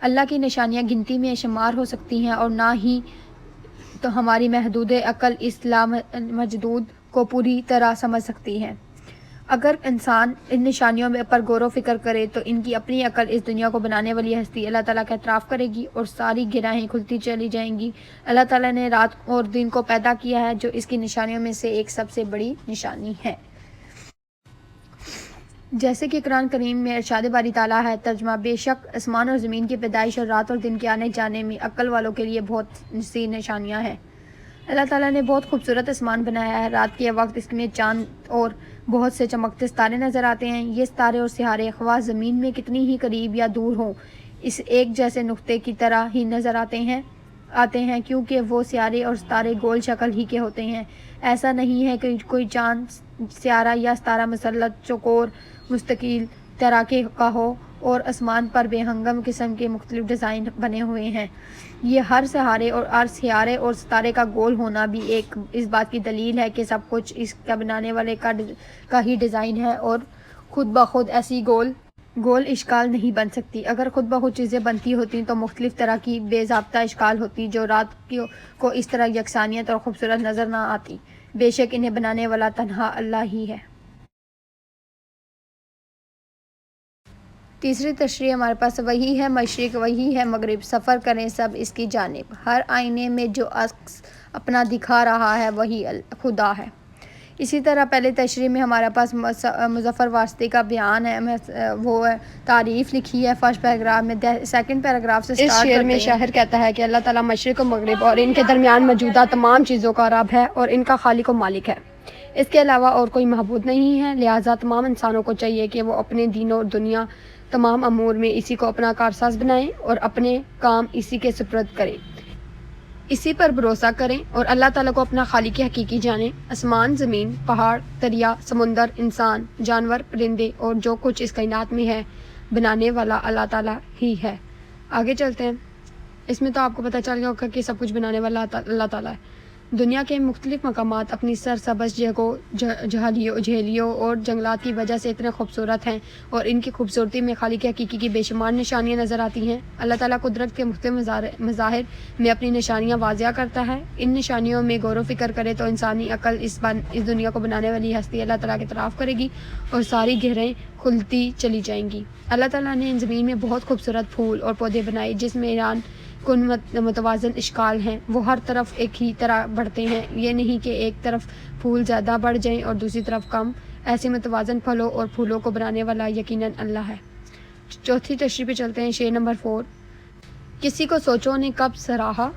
اللہ کی نشانیاں گنتی میں شمار ہو سکتی ہیں اور نہ ہی تو ہماری محدود عقل اس لامحدود کو پوری طرح سمجھ سکتی ہے۔ اگر انسان ان نشانیوں پر غور و فکر کرے تو ان کی اپنی عقل اس دنیا کو بنانے والی ہستی اللہ تعالیٰ کا اعتراف کرے گی اور ساری گرہیں کھلتی چلی جائیں گی۔ اللہ تعالیٰ نے رات اور دن کو پیدا کیا ہے جو اس کی نشانیوں میں سے ایک سب سے بڑی نشانی ہے۔ جیسے کہ قرآن کریم میں ارشاد باری تعالیٰ ہے، ترجمہ: بے شک آسمان اور زمین کی پیدائش اور رات اور دن کے آنے جانے میں عقل والوں کے لیے بہت سی نشانیاں ہیں۔ اللہ تعالیٰ نے بہت خوبصورت آسمان بنایا ہے۔ رات کے وقت اس میں چاند اور بہت سے چمکتے ستارے نظر آتے ہیں۔ یہ ستارے اور سیارے خواہ زمین میں کتنی ہی قریب یا دور ہوں، اس ایک جیسے نقطے کی طرح ہی نظر آتے ہیں کیونکہ وہ سیارے اور ستارے گول شکل ہی کے ہوتے ہیں۔ ایسا نہیں ہے کہ کوئی چاند، سیارہ یا ستارہ مسلط، چوکور، مستقل طرح کا ہو اور آسمان پر بے ہنگم قسم کے مختلف ڈیزائن بنے ہوئے ہیں۔ یہ ہر سیارے اور ستارے کا گول ہونا بھی اس بات کی دلیل ہے کہ سب کچھ اس کا بنانے والے کا ہی ڈیزائن ہے اور خود بخود ایسی گول اشکال نہیں بن سکتی۔ اگر خود بخود چیزیں بنتی ہوتی تو مختلف طرح کی بے ضابطہ اشکال ہوتی جو رات کو اس طرح یکسانیت اور خوبصورت نظر نہ آتی۔ بے شک انہیں بنانے والا تنہا اللہ ہی ہے۔ تیسری تشریح ہمارے پاس وہی ہے مشرق، وہی ہے مغرب، سفر کریں سب اس کی جانب۔ ہر آئینے میں جو عکس اپنا دکھا رہا ہے وہی خدا ہے۔ اسی طرح پہلے تشریح میں ہمارے پاس مظفر واسطی کا بیان ہے، وہ تعریف لکھی ہے فرسٹ پیراگراف میں۔ سیکنڈ پیراگراف سے اس شعر میں شاعر کہتا ہے کہ اللہ تعالیٰ مشرق و مغرب اور ان کے درمیان موجودہ تمام چیزوں کا رب ہے اور ان کا خالق و مالک ہے۔ اس کے علاوہ اور کوئی معبود نہیں ہے، لہٰذا تمام انسانوں کو چاہیے کہ وہ اپنے دین اور دنیا تمام امور میں اسی کو اپنا کارساز بنائیں اور اپنے کام اسی کے سپرد کریں، اسی پر بھروسہ کریں اور اللہ تعالیٰ کو اپنا خالق حقیقی جانیں۔ آسمان، زمین، پہاڑ، دریا، سمندر، انسان، جانور، پرندے اور جو کچھ اس کائنات میں ہے، بنانے والا اللہ تعالیٰ ہی ہے۔ آگے چلتے ہیں۔ اس میں تو آپ کو پتہ چل گیا ہوگا کہ سب کچھ بنانے والا اللہ تعالیٰ ہے۔ دنیا کے مختلف مقامات اپنی سرسبز جگہوں، جھیلیوں اور جنگلات کی وجہ سے اتنے خوبصورت ہیں اور ان کی خوبصورتی میں خالق حقیقی کی بے شمار نشانیاں نظر آتی ہیں۔ اللہ تعالیٰ قدرت کے مختلف مظاہر میں اپنی نشانیاں واضح کرتا ہے۔ ان نشانیوں میں غور و فکر کرے تو انسانی عقل اس دنیا کو بنانے والی ہستی اللہ تعالیٰ کے اعتراف کرے گی اور ساری گہریں کھلتی چلی جائیں گی۔ اللہ تعالیٰ نے ان زمین میں بہت خوبصورت پھول اور پودے بنائے جس میں کن متوازن اشکال ہیں، وہ ہر طرف ایک ہی طرح بڑھتے ہیں، یہ نہیں کہ ایک طرف پھول زیادہ بڑھ جائیں اور دوسری طرف کم۔ ایسے متوازن پھلوں اور پھولوں کو بنانے والا یقیناً اللہ ہے۔ چوتھی تشریح پہ چلتے ہیں، شعر نمبر 4۔ کسی کو سوچوں نے کب سراہا،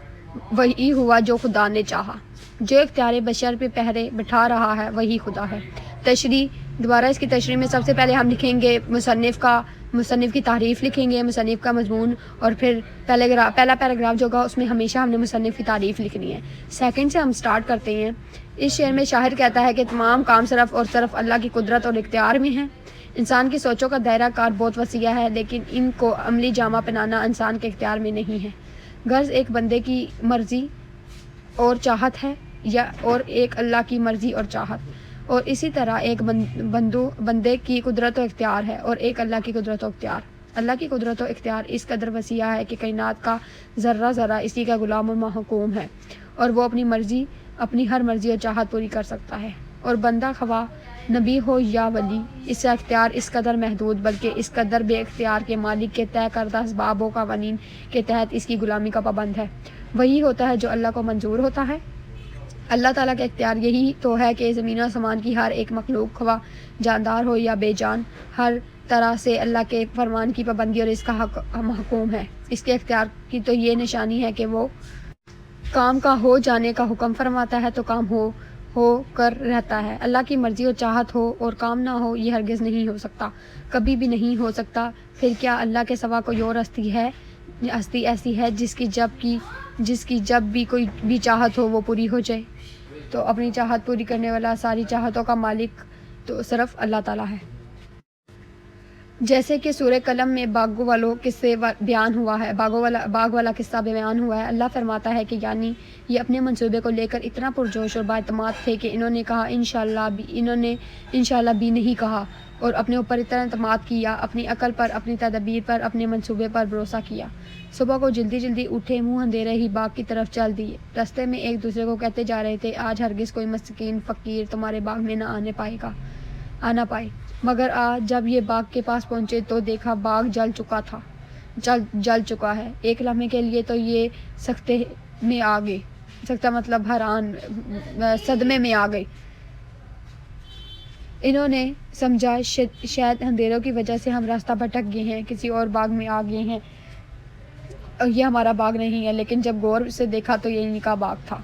وہی ہوا جو خدا نے چاہا، جو اختیار بشر پہ پہرے بٹھا رہا ہے وہی خدا ہے۔ تشریح دوبارہ اس کی تشریح میں سب سے پہلے ہم لکھیں گے مصنف کی تعریف لکھیں گے، مصنف کا مضمون، اور پھر پہلا پیراگراف جو ہوگا اس میں ہمیشہ ہم نے مصنف کی تعریف لکھنی ہے۔ سیکنڈ سے ہم سٹارٹ کرتے ہیں۔ اس شعر میں شاعر کہتا ہے کہ تمام کام صرف اور صرف اللہ کی قدرت اور اختیار میں ہیں۔ انسان کی سوچوں کا دائرہ کار بہت وسیع ہے لیکن ان کو عملی جامہ پہنانا انسان کے اختیار میں نہیں ہے۔ غرض ایک بندے کی مرضی اور چاہت ہے اور ایک اللہ کی مرضی اور چاہت، اور اسی طرح ایک بندے کی قدرت و اختیار ہے اور ایک اللہ کی قدرت و اختیار۔ اللہ کی قدرت و اختیار اس قدر وسیع ہے کہ کائنات کا ذرہ ذرہ اسی کا غلام و محکوم ہے اور وہ اپنی ہر مرضی اور چاہت پوری کر سکتا ہے، اور بندہ خواہ نبی ہو یا ولی، اس کا اختیار اس قدر محدود بلکہ اس قدر بے اختیار کے مالک کے طے کردہ اسباب و قوانین کے تحت اس کی غلامی کا پابند ہے۔ وہی ہوتا ہے جو اللہ کو منظور ہوتا ہے۔ اللہ تعالیٰ کا اختیار یہی تو ہے کہ زمین و آسمان کی ہر ایک مخلوق خواہ جاندار ہو یا بے جان، ہر طرح سے اللہ کے فرمان کی پابندی اور اس کا محکوم ہے۔ اس کے اختیار کی تو یہ نشانی ہے کہ وہ کام کا ہو جانے کا حکم فرماتا ہے تو کام ہو کر رہتا ہے۔ اللہ کی مرضی اور چاہت ہو اور کام نہ ہو یہ ہرگز نہیں ہو سکتا، کبھی بھی نہیں ہو سکتا۔ پھر کیا اللہ کے سوا کوئی اور ہستی ایسی ہے جس کی جب بھی کوئی بھی چاہت ہو وہ پوری ہو جائے؟ تو اپنی چاہت پوری کرنے والا، ساری چاہتوں کا مالک تو صرف اللہ تعالیٰ ہے۔ جیسے کہ سورہ قلم میں باغ والوں قصے بیان ہوا ہے، باغ والا قصہ بیان ہوا ہے۔ اللہ فرماتا ہے کہ یعنی یہ اپنے منصوبے کو لے کر اتنا پرجوش اور بااعتماد تھے کہ انہوں نے کہا انشاءاللہ بھی نہیں کہا، اور اپنے اوپر اتنا اعتماد کیا، اپنی عقل پر، اپنی تدبیر پر، اپنے منصوبے پر بھروسہ کیا۔ صبح کو جلدی اٹھے، منہ اندھیرے ہی باغ کی طرف چل دیے۔ راستے میں ایک دوسرے کو کہتے جا رہے تھے، آج ہرگز کوئی مسکین فقیر تمہارے باغ میں نہ آنا پائے۔ مگر آج جب یہ باغ کے پاس پہنچے تو دیکھا باغ جل چکا ہے۔ ایک لمحے کے لیے تو یہ صدمے میں آ گئے۔ انہوں نے سمجھا شاید اندھیروں کی وجہ سے ہم راستہ بھٹک گئے ہیں، کسی اور باغ میں آ گئے ہیں اور یہ ہمارا باغ نہیں ہے، لیکن جب غور سے دیکھا تو یہ ان کا باغ تھا۔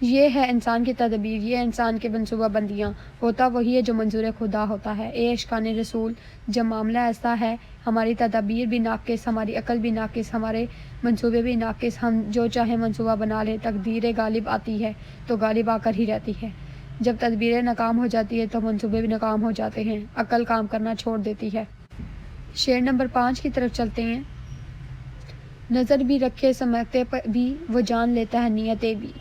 یہ ہے انسان کی تدبیر، یہ انسان کے منصوبہ بندیاں، ہوتا وہی ہے جو منظور خدا ہوتا ہے۔ اے عاشقان رسول، جب معاملہ ایسا ہے، ہماری تدبیر بھی ناقص، ہماری عقل بھی ناقص، ہمارے منصوبے بھی ناقص، ہم جو چاہے منصوبہ بنا لیں، تقدیر غالب آتی ہے تو غالب آ کر ہی رہتی ہے۔ جب تدبیریں ناکام ہو جاتی ہے تو منصوبے بھی ناکام ہو جاتے ہیں، عقل کام کرنا چھوڑ دیتی ہے۔ شعر نمبر 5 کی طرف چلتے ہیں۔ نظر بھی رکھے سمجھتے بھی، وہ جان لیتا ہے نیتیں بھی،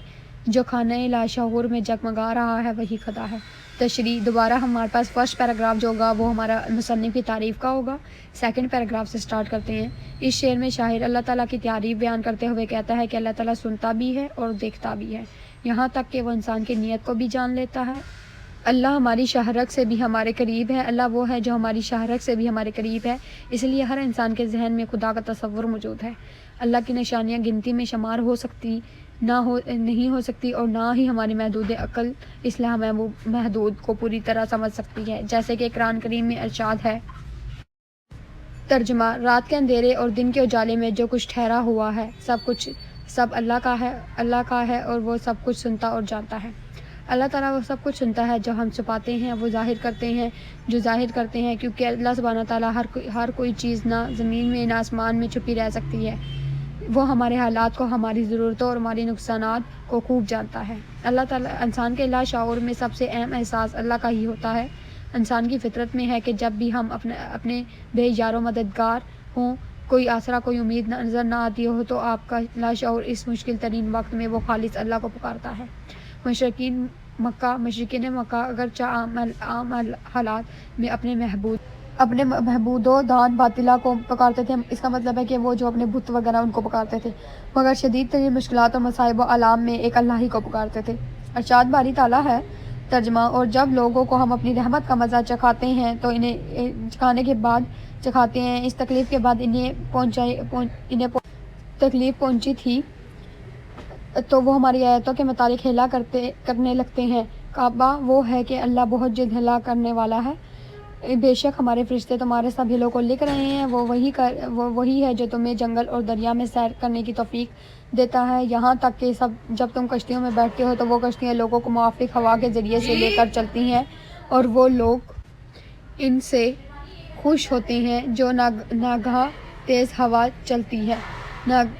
جو خانہ لاشعور میں جگمگا رہا ہے وہی خدا ہے۔ تشریح دوبارہ ہمارے پاس فرسٹ پیراگراف جو ہوگا وہ ہمارا مصنف کی تعریف کا ہوگا۔ سیکنڈ پیراگراف سے سٹارٹ کرتے ہیں۔ اس شعر میں شاعر اللہ تعالیٰ کی تعریف بیان کرتے ہوئے کہتا ہے کہ اللہ تعالیٰ سنتا بھی ہے اور دیکھتا بھی ہے، یہاں تک کہ وہ انسان کی نیت کو بھی جان لیتا ہے۔ اللہ ہماری شہرک سے بھی ہمارے قریب ہے، اللہ وہ ہے جو ہماری شہرک سے بھی ہمارے قریب ہے، اس لیے ہر انسان کے ذہن میں خدا کا تصور موجود ہے۔ اللہ کی نشانیاں گنتی میں شمار نہیں ہو سکتی اور نہ ہی ہماری محدود عقل اس لمحہ محدود کو پوری طرح سمجھ سکتی ہے، جیسے کہ قرآن کریم میں ارشاد ہے۔ ترجمہ: رات کے اندھیرے اور دن کے اجالے میں جو کچھ ٹھہرا ہوا ہے سب اللہ کا ہے اور وہ سب کچھ سنتا اور جانتا ہے۔ اللہ تعالیٰ وہ سب کچھ سنتا ہے جو ہم چھپاتے ہیں، وہ ظاہر کرتے ہیں، کیونکہ اللہ سبحانہ تعالیٰ ہر کوئی چیز نہ زمین میں نہ آسمان میں چھپی رہ سکتی ہے۔ وہ ہمارے حالات کو، ہماری ضرورتوں اور ہماری نقصانات کو خوب جانتا ہے۔ اللہ تعالیٰ انسان کے لاشعور میں سب سے اہم احساس اللہ کا ہی ہوتا ہے۔ انسان کی فطرت میں ہے کہ جب بھی ہم اپنے بے یار و مددگار ہوں، کوئی آسرا، کوئی امید نظر نہ آتی ہو، تو آپ کا لاشعور اس مشکل ترین وقت میں وہ خالص اللہ کو پکارتا ہے۔ مشرکین مکہ اگرچہ عام حالات میں اپنے محبود و دان باطلہ کو پکارتے تھے، اس کا مطلب ہے کہ وہ جو اپنے بت وغیرہ ان کو پکارتے تھے، مگر شدید ترین مشکلات اور مصائب و آلام میں ایک اللہ ہی کو پکارتے تھے۔ ارشاد باری تعالیٰ ہے۔ ترجمہ: اور جب لوگوں کو ہم اپنی رحمت کا مزہ چکھاتے ہیں تو چکھاتے ہیں، اس تکلیف کے بعد انہیں تکلیف پہنچی تھی تو وہ ہماری آیتوں کے متعلق ہیلا کرنے لگتے ہیں۔ کعبہ وہ ہے کہ اللہ بہت جلد ہلا کرنے والا ہے، بے شک ہمارے فرشتے تمہارے سب ہلوں کو لکھ رہے ہیں۔ وہ وہی ہے جو تمہیں جنگل اور دریا میں سیر کرنے کی توفیق دیتا ہے، یہاں تک کہ جب تم کشتیوں میں بیٹھتے ہو تو وہ کشتیاں لوگوں کو موافق ہوا کے ذریعے سے لے کر چلتی ہیں، اور وہ لوگ ان سے خوش ہوتے ہیں جو ناگہاں تیز ہوا چلتی ہے۔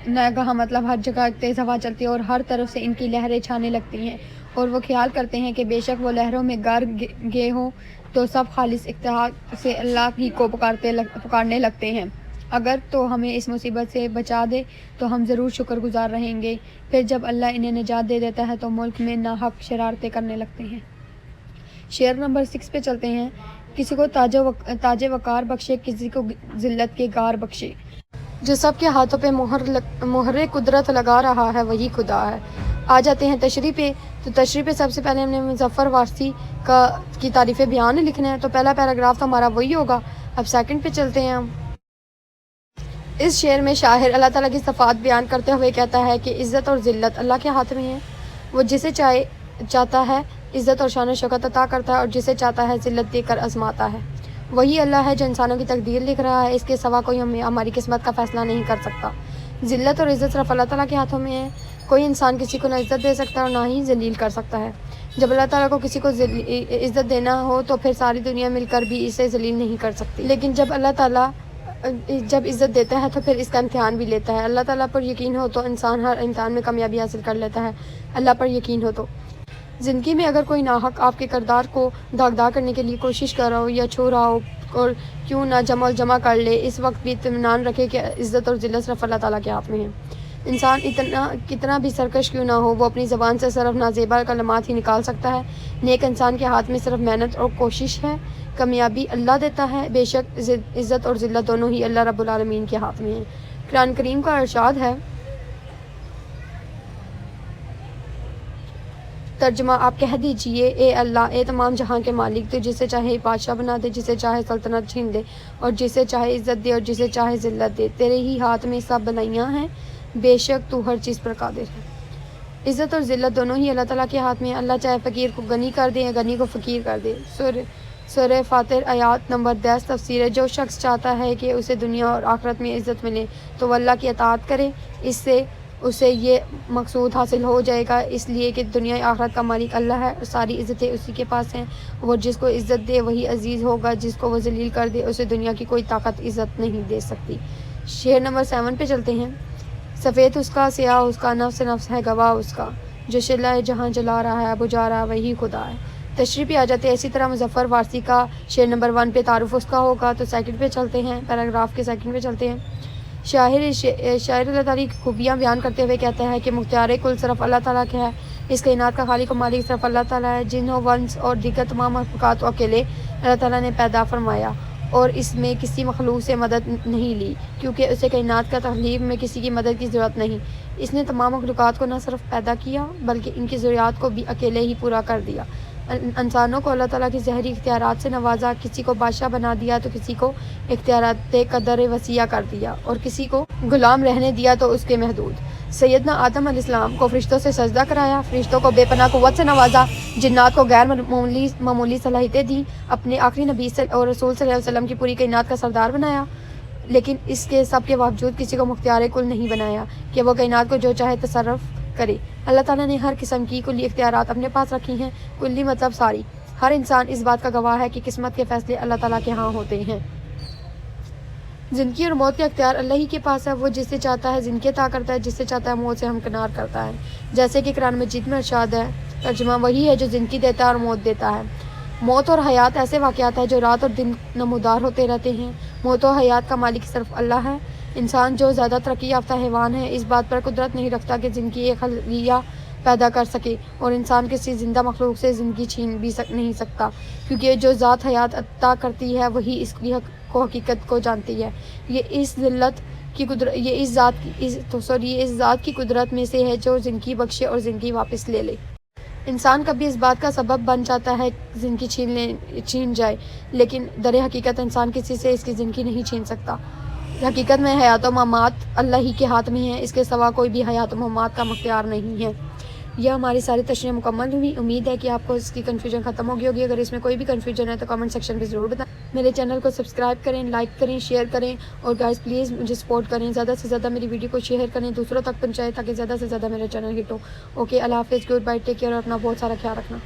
ناگہاں مطلب ہر جگہ تیز ہوا چلتی ہے اور ہر طرف سے ان کی لہریں چھانے لگتی ہیں، اور وہ خیال کرتے ہیں کہ بے شک وہ لہروں میں گر گئے ہوں، تو سب خالص اتحاد سے اللہ ہی کو پکارنے لگتے ہیں۔ اگر تو ہمیں اس مصیبت سے بچا دے تو ہم ضرور شکر گزار رہیں گے، پھر جب اللہ انہیں نجات دے دیتا ہے تو ملک میں ناحق شرارتیں کرنے لگتے ہیں۔ شعر نمبر 6 پہ چلتے ہیں۔ کسی کو تاج وقار بخشے، کسی کو ذلت کے غار بخشے، جو سب کے ہاتھوں پہ مہر قدرت لگا رہا ہے وہی خدا ہے۔ آ جاتے ہیں تشریح پہ۔ تو تشریح پہ سب سے پہلے ہم نے مظفر وارثی کی تعریف بیان لکھنا ہے، تو پہلا پیراگراف تو ہمارا وہی ہوگا۔ اب سیکنڈ پہ چلتے ہیں ہم۔ اس شعر میں شاعر اللہ تعالیٰ کی صفات بیان کرتے ہوئے کہتا ہے کہ عزت اور ذلت اللہ کے ہاتھ میں ہے، وہ جسے چاہتا ہے عزت اور شان و شوکت عطا کرتا ہے اور جسے چاہتا ہے ذلت دے کر آزماتا ہے۔ وہی اللہ ہے جو انسانوں کی تقدیر لکھ رہا ہے، اس کے سوا کوئی ہماری قسمت کا فیصلہ نہیں کر سکتا۔ ذلت اور عزت صرف اللہ تعالیٰ کے ہاتھوں میں ہے، کوئی انسان کسی کو نہ عزت دے سکتا اور نہ ہی ذلیل کر سکتا ہے۔ جب اللہ تعالیٰ کو کسی کو عزت دینا ہو تو پھر ساری دنیا مل کر بھی اسے ذلیل نہیں کر سکتی، لیکن جب اللہ تعالیٰ عزت دیتا ہے تو پھر اس کا امتحان بھی لیتا ہے۔ اللہ تعالیٰ پر یقین ہو تو انسان ہر امتحان میں کامیابی حاصل کر لیتا ہے، اللہ پر یقین ہو تو۔ زندگی میں اگر کوئی ناحق آپ کے کردار کو داغدار کرنے کے لیے کوشش کر رہا ہو یا چھو رہا ہو اور کیوں نہ جمع کر لے، اس وقت بھی اطمینان رکھے کہ عزت اور ذلت صرف اللہ تعالیٰ کے ہاتھ میں ہے۔ انسان کتنا بھی سرکش کیوں نہ ہو، وہ اپنی زبان سے صرف نازیبا کلمات ہی نکال سکتا ہے۔ نیک انسان کے ہاتھ میں صرف محنت اور کوشش ہے، کامیابی اللہ دیتا ہے۔ بے شک عزت اور ذلت دونوں ہی اللہ رب العالمین کے ہاتھ میں ہیں۔ قرآن کریم کا ارشاد ہے، ترجمہ آپ کہہ دیجئے، اے اللہ، اے تمام جہاں کے مالک، تو جسے چاہے بادشاہ بنا دے، جسے چاہے سلطنت چھین دے، اور جسے چاہے عزت دے اور جسے چاہے ذلت دے، تیرے ہی ہاتھ میں سب بلائیاں ہیں، بے شک تو ہر چیز پر قادر ہے۔ عزت اور ذلت دونوں ہی اللہ تعالیٰ کے ہاتھ میں ہیں۔ اللہ چاہے فقیر کو غنی کر دے یا غنی کو فقیر کر دے۔ سورہ فاطر آیات نمبر 10 تفسیر ہے، جو شخص چاہتا ہے کہ اسے دنیا اور آخرت میں عزت ملے تو وہ اللہ کی اطاعت کرے، اس سے اسے یہ مقصود حاصل ہو جائے گا، اس لیے کہ دنیا آخرت کا مالک اللہ ہے اور ساری عزتیں اسی کے پاس ہیں۔ وہ جس کو عزت دے وہی عزیز ہوگا، جس کو وہ ذلیل کر دے اسے دنیا کی کوئی طاقت عزت نہیں دے سکتی۔ شعر نمبر 7 پہ چلتے ہیں۔ سفید اس کا، سیاہ اس کا، نفس نفس ہے گواہ اس کا، جو شعلہ جہاں جلا رہا ہے بجھا رہا وہی خدا ہے۔ تشریح پہ آ جاتے ہیں۔ اسی طرح مظفر وارثی کا شعر نمبر 1 پہ تعارف اس کا ہوگا، تو سیکنڈ پہ چلتے ہیں، پیراگراف کے سیکنڈ پہ چلتے ہیں۔ شاعر اللہ تعالیٰ کی خوبیاں بیان کرتے ہوئے کہتا ہے کہ مختار کل صرف اللہ تعالیٰ کا ہے، اس کائنات کا خالق و مالک صرف اللہ تعالیٰ ہے۔ جن و انس اور دیگر تمام مخلوقات کو اکیلے اللہ تعالیٰ نے پیدا فرمایا اور اس میں کسی مخلوق سے مدد نہیں لی، کیونکہ اسے کائنات کا تخلیق میں کسی کی مدد کی ضرورت نہیں۔ اس نے تمام مخلوقات کو نہ صرف پیدا کیا بلکہ ان کی ضروریات کو بھی اکیلے ہی پورا کر دیا۔ انسانوں کو اللہ تعالیٰ کی ظاہری اختیارات سے نوازا، کسی کو بادشاہ بنا دیا تو کسی کو اختیارات قدر وسیع کر دیا اور کسی کو غلام رہنے دیا تو اس کے محدود۔ سیدنا آدم علیہ السلام کو فرشتوں سے سجدہ کرایا، فرشتوں کو بے پناہ قوت سے نوازا، جنات کو غیر معمولی صلاحیتیں دیں، اپنے آخری نبی اور رسول صلی اللہ علیہ وسلم کی پوری کائنات کا سردار بنایا، لیکن اس کے سب کے باوجود کسی کو مختار کل نہیں بنایا کہ وہ کائنات کو جو چاہے تصرف کرے۔ اللہ تعالیٰ نے ہر قسم کی کلی اختیارات اپنے پاس رکھی ہیں، کلی مطلب ساری۔ ہر انسان اس بات کا گواہ ہے کہ قسمت کے فیصلے اللہ تعالیٰ کے ہاں ہوتے ہیں۔ زندگی اور موت کا اختیار اللہ ہی کے پاس ہے، وہ جس سے چاہتا ہے زندگی عطا کرتا ہے، جس سے چاہتا ہے موت سے ہمکنار کرتا ہے، جیسے کہ قرآن مجید میں ارشاد ہے۔ ترجمہ وہی ہے جو زندگی دیتا ہے اور موت دیتا ہے۔ موت اور حیات ایسے واقعات ہیں جو رات اور دن نمودار ہوتے رہتے ہیں۔ موت و حیات کا مالک صرف اللہ ہے۔ انسان جو زیادہ ترقی یافتہ حیوان ہے اس بات پر قدرت نہیں رکھتا کہ زندگی ایک خلیہ پیدا کر سکے، اور انسان کسی زندہ مخلوق سے زندگی چھین بھی نہیں سکتا، کیونکہ جو ذات حیات عطا کرتی ہے وہی اس کی حقیقت کو جانتی ہے۔ یہ اس ذات کی قدرت میں سے ہے جو زندگی بخشے اور زندگی واپس لے لے۔ انسان کبھی اس بات کا سبب بن جاتا ہے زندگی چھین جائے، لیکن در حقیقت انسان کسی سے اس کی زندگی نہیں چھین سکتا۔ حقیقت میں حیات و ممات اللہ ہی کے ہاتھ میں ہے، اس کے سوا کوئی بھی حیات و ممات کا مختار نہیں ہے۔ یہ ہماری ساری تشریح مکمل ہوئی۔ امید ہے کہ آپ کو اس کی کنفیوژن ختم ہوگی اگر اس میں کوئی بھی کنفیوژن ہے تو کمنٹ سیکشن پہ ضرور بتائیں۔ میرے چینل کو سبسکرائب کریں، لائک کریں، شیئر کریں، اور گائز پلیز مجھے سپورٹ کریں، زیادہ سے زیادہ میری ویڈیو کو شیئر کریں، دوسروں تک پہنچائیں تاکہ زیادہ سے زیادہ میرا چینل ہٹ ہو۔ اوکے، اللہ حافظ، گڈ بائی، ٹیک کیئر، اور اپنا بہت سارا خیال رکھنا۔